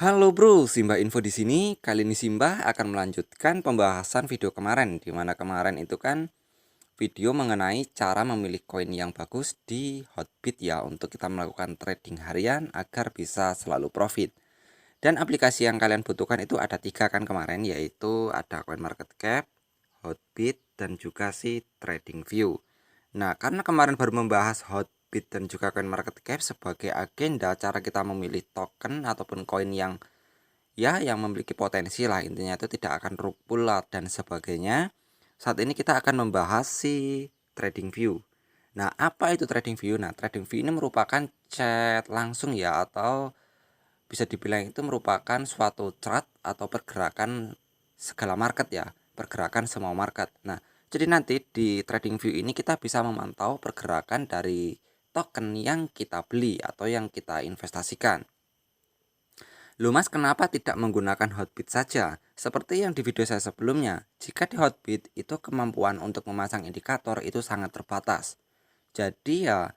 Halo bro, Simba Info di sini. Kali ini Simba akan melanjutkan pembahasan video kemarin, di mana kemarin itu kan video mengenai cara memilih koin yang bagus di Hotbit ya, untuk kita melakukan trading harian agar bisa selalu profit. Dan aplikasi yang kalian butuhkan itu ada 3 kan kemarin, yaitu ada CoinMarketCap, Hotbit, dan juga si TradingView. Nah, karena kemarin baru membahas Hotbit dan juga CoinMarketCap sebagai agenda cara kita memilih token ataupun koin yang memiliki potensi lah, intinya itu tidak akan rug pull dan sebagainya. Saat ini kita akan membahas si TradingView. Nah, apa itu TradingView? Nah, TradingView ini merupakan chat langsung ya, atau bisa dibilang itu merupakan suatu chart atau pergerakan segala market ya, pergerakan semua market. Nah, jadi nanti di TradingView ini kita bisa memantau pergerakan dari token yang kita beli atau yang kita investasikan. Loh mas, kenapa tidak menggunakan Hotbit saja? Seperti yang di video saya sebelumnya, jika di Hotbit itu kemampuan untuk memasang indikator itu sangat terbatas. Jadi ya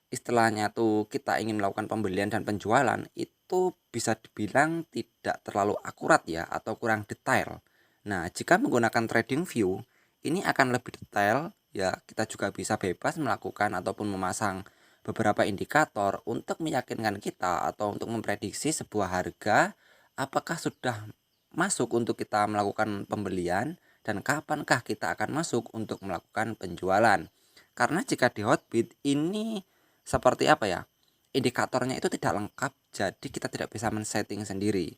istilahnya tuh kita ingin melakukan pembelian dan penjualan itu bisa dibilang tidak terlalu akurat ya, atau kurang detail. Nah, jika menggunakan TradingView ini akan lebih detail ya, kita juga bisa bebas melakukan ataupun memasang beberapa indikator untuk meyakinkan kita atau untuk memprediksi sebuah harga apakah sudah masuk untuk kita melakukan pembelian dan kapankah kita akan masuk untuk melakukan penjualan. Karena jika di Hotbit ini seperti apa ya, indikatornya itu tidak lengkap, jadi kita tidak bisa men-setting sendiri.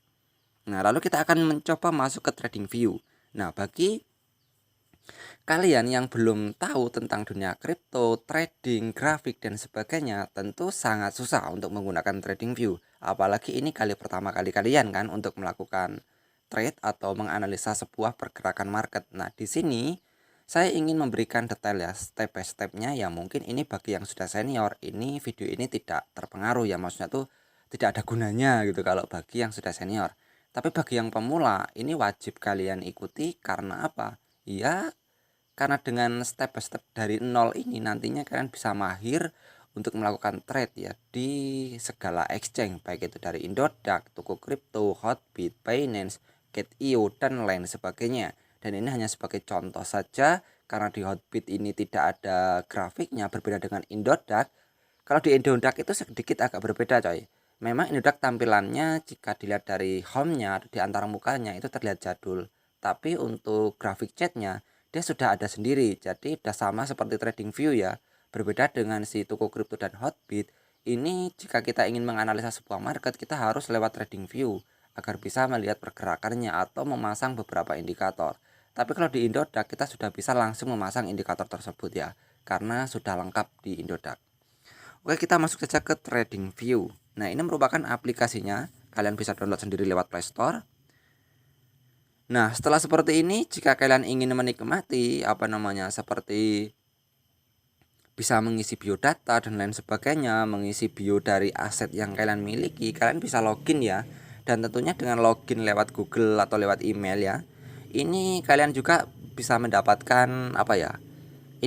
Nah, lalu kita akan mencoba masuk ke TradingView. Nah, bagi kalian yang belum tahu tentang dunia kripto, trading, grafik, dan sebagainya, tentu sangat susah untuk menggunakan TradingView. Apalagi ini kali pertama kali kalian kan untuk melakukan trade atau menganalisa sebuah pergerakan market. Nah, di sini saya ingin memberikan detail ya, step by stepnya ya. Mungkin ini bagi yang sudah senior, ini video ini tidak terpengaruh ya, maksudnya tuh tidak ada gunanya gitu kalau bagi yang sudah senior. Tapi bagi yang pemula, ini wajib kalian ikuti karena apa? Ya, karena dengan step by step dari nol ini nantinya kalian bisa mahir untuk melakukan trade ya di segala exchange, baik itu dari Indodax, toko kripto, Hotbit, Binance, Get.io, dan lain sebagainya. Dan ini hanya sebagai contoh saja, karena di Hotbit ini tidak ada grafiknya, berbeda dengan Indodax. Kalau di Indodax itu sedikit agak berbeda coy. Memang Indodax tampilannya jika dilihat dari home-nya di antara mukanya itu terlihat jadul. Tapi untuk grafik chatnya dia sudah ada sendiri, jadi sudah sama seperti TradingView ya. Berbeda dengan si toko kripto dan Hotbit, ini jika kita ingin menganalisa sebuah market kita harus lewat TradingView agar bisa melihat pergerakannya atau memasang beberapa indikator. Tapi kalau di Indodax kita sudah bisa langsung memasang indikator tersebut ya, karena sudah lengkap di Indodax. Oke, kita masuk saja ke TradingView. Nah, ini merupakan aplikasinya, kalian bisa download sendiri lewat Play Store. Nah, setelah seperti ini, jika kalian ingin menikmati seperti bisa mengisi biodata dan lain sebagainya, mengisi bio dari aset yang kalian miliki, kalian bisa login ya. Dan tentunya dengan login lewat Google atau lewat email ya. Ini kalian juga bisa mendapatkan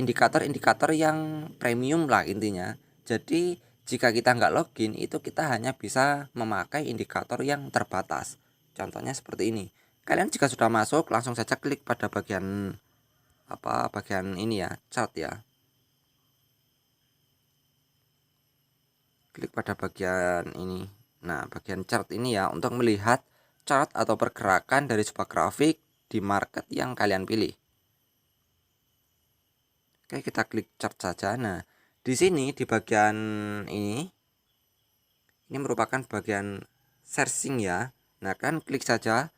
indikator-indikator yang premium lah intinya. Jadi jika kita nggak login itu kita hanya bisa memakai indikator yang terbatas. Contohnya seperti ini. Kalian jika sudah masuk langsung saja klik pada bagian bagian ini ya, chart ya. Klik pada bagian ini. Nah, bagian chart ini ya untuk melihat chart atau pergerakan dari sebuah grafik di market yang kalian pilih. Oke, kita klik chart saja. Nah, di sini di bagian ini merupakan bagian searching ya. Nah, kan klik saja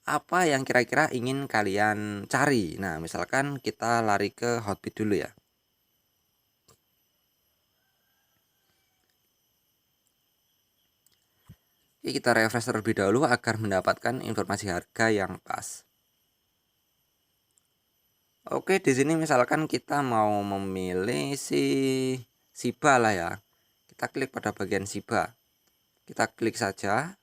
apa yang kira-kira ingin kalian cari. Nah, misalkan kita lari ke Hotbit dulu ya. Oke, kita refresh terlebih dahulu agar mendapatkan informasi harga yang pas. Oke, di sini misalkan kita mau memilih si Shiba lah ya. Kita klik pada bagian Shiba. Kita klik saja.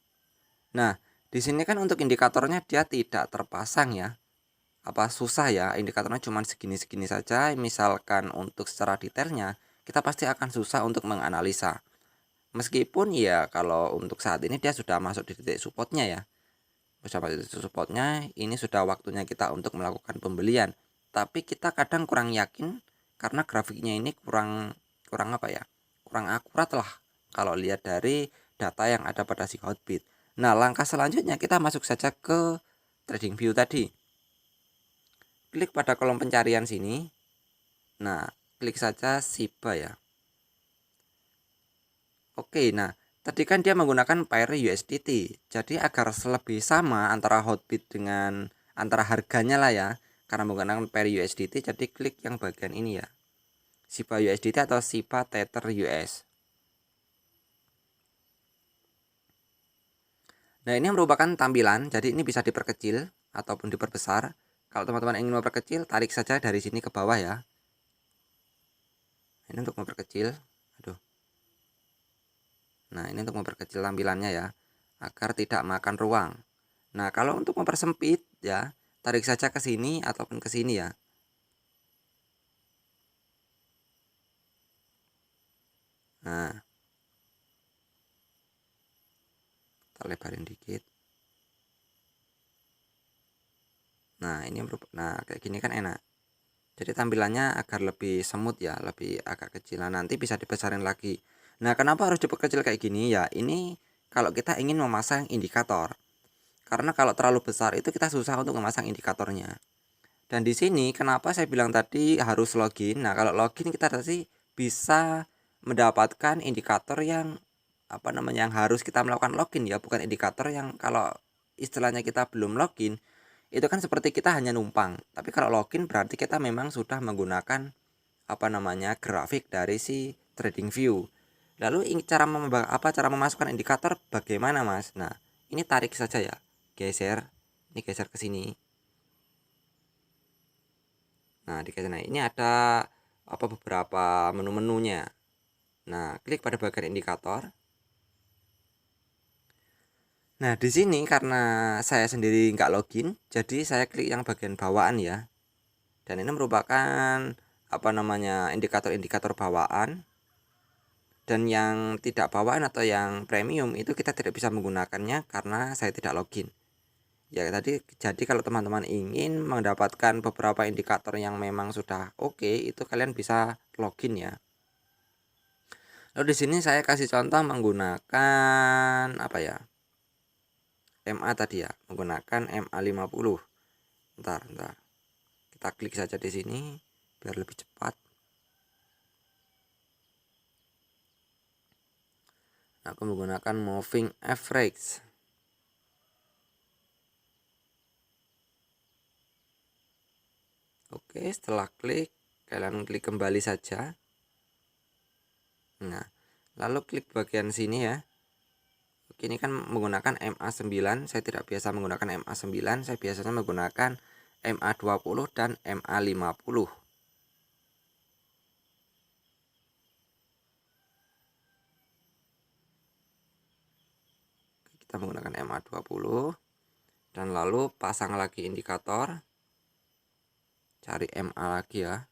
Nah, di sini kan untuk indikatornya dia tidak terpasang ya. Susah ya, indikatornya cuma segini-segini saja. Misalkan untuk secara detailnya kita pasti akan susah untuk menganalisa. Meskipun ya kalau untuk saat ini dia sudah masuk di titik supportnya ya. Sudah titik supportnya, ini sudah waktunya kita untuk melakukan pembelian. Tapi kita kadang kurang yakin karena grafiknya ini kurang apa ya? Kurang akurat lah kalau lihat dari data yang ada pada si Hotbit. Nah, langkah selanjutnya kita masuk saja ke TradingView tadi. Klik pada kolom pencarian sini. Nah, klik saja Shiba ya. Oke, nah tadi kan dia menggunakan pair USDT. Jadi agar lebih sama antara Hotbit dengan antara harganya lah ya, karena menggunakan pair USDT, jadi klik yang bagian ini ya. Shiba USDT atau Shiba Tether US. Nah, ini merupakan tampilan, jadi ini bisa diperkecil ataupun diperbesar. Kalau teman-teman ingin memperkecil, tarik saja dari sini ke bawah ya. Ini untuk memperkecil. Aduh. Nah, ini untuk memperkecil tampilannya ya, agar tidak makan ruang. Nah, kalau untuk mempersempit ya, tarik saja ke sini ataupun ke sini ya. Nah, kita lebarin dikit. Nah, ini kayak gini kan enak. Jadi tampilannya agar lebih semut ya, lebih agak kecil. Nah, nanti bisa dibesarin lagi. Nah, kenapa harus diperkecil kayak gini ya? Ini kalau kita ingin memasang indikator. Karena kalau terlalu besar itu kita susah untuk memasang indikatornya. Dan di sini kenapa saya bilang tadi harus login? Nah, kalau login kita tadi bisa mendapatkan indikator yang yang harus kita melakukan login ya, bukan indikator yang kalau istilahnya kita belum login itu kan seperti kita hanya numpang. Tapi kalau login berarti kita memang sudah menggunakan grafik dari si TradingView. Lalu cara memasukkan indikator bagaimana, Mas? Nah, ini tarik saja ya. Geser. Ini geser ke sini. Nah, ini ada beberapa menu-menunya. Nah, klik pada bagian indikator. Nah, di sini karena saya sendiri nggak login, jadi saya klik yang bagian bawaan ya. Dan ini merupakan indikator-indikator bawaan. Dan yang tidak bawaan atau yang premium itu kita tidak bisa menggunakannya karena saya tidak login. Ya jadi kalau teman-teman ingin mendapatkan beberapa indikator yang memang sudah oke, itu kalian bisa login ya. Lalu di sini saya kasih contoh menggunakan MA tadi ya, menggunakan MA50. Bentar. Kita klik saja di sini biar lebih cepat. Aku menggunakan moving average. Oke, setelah klik, kalian klik kembali saja. Nah, lalu klik bagian sini ya. Oke, ini kan menggunakan MA9, saya tidak biasa menggunakan MA9, saya biasanya menggunakan MA20 dan MA50. Kita menggunakan MA20 dan lalu pasang lagi indikator. Cari MA lagi ya.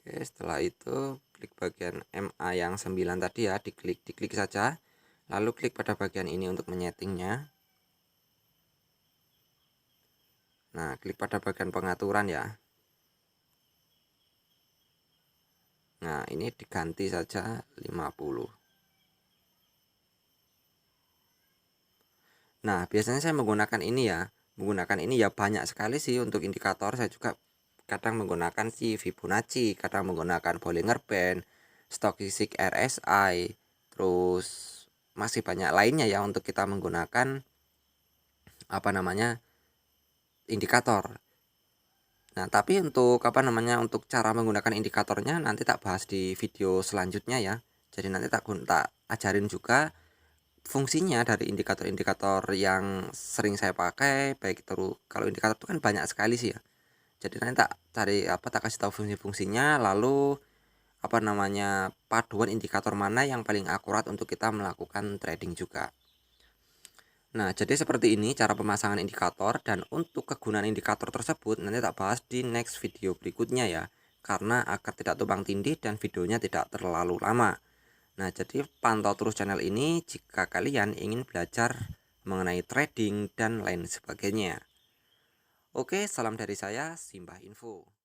Oke, setelah itu klik bagian MA yang 9 tadi ya, diklik saja. Lalu klik pada bagian ini untuk menyetingnya. Nah, klik pada bagian pengaturan ya. Nah, ini diganti saja 50. Nah, biasanya saya menggunakan ini ya. Banyak sekali sih untuk indikator. Saya juga kadang menggunakan si Fibonacci, kadang menggunakan Bollinger Band, Stochastic RSI, terus masih banyak lainnya ya untuk kita menggunakan indikator. Nah, tapi untuk untuk cara menggunakan indikatornya nanti tak bahas di video selanjutnya ya. Jadi nanti tak ajarin juga fungsinya dari indikator-indikator yang sering saya pakai, baik itu kalau indikator itu kan banyak sekali sih ya. Jadi nanti tak kasih tahu fungsi-fungsinya, lalu paduan indikator mana yang paling akurat untuk kita melakukan trading juga. Nah, jadi seperti ini cara pemasangan indikator, dan untuk kegunaan indikator tersebut nanti tak bahas di next video berikutnya ya. karena agar tidak tumpang tindih dan videonya tidak terlalu lama. Nah, jadi pantau terus channel ini jika kalian ingin belajar mengenai trading dan lain sebagainya. Oke, salam dari saya, Simbah Info.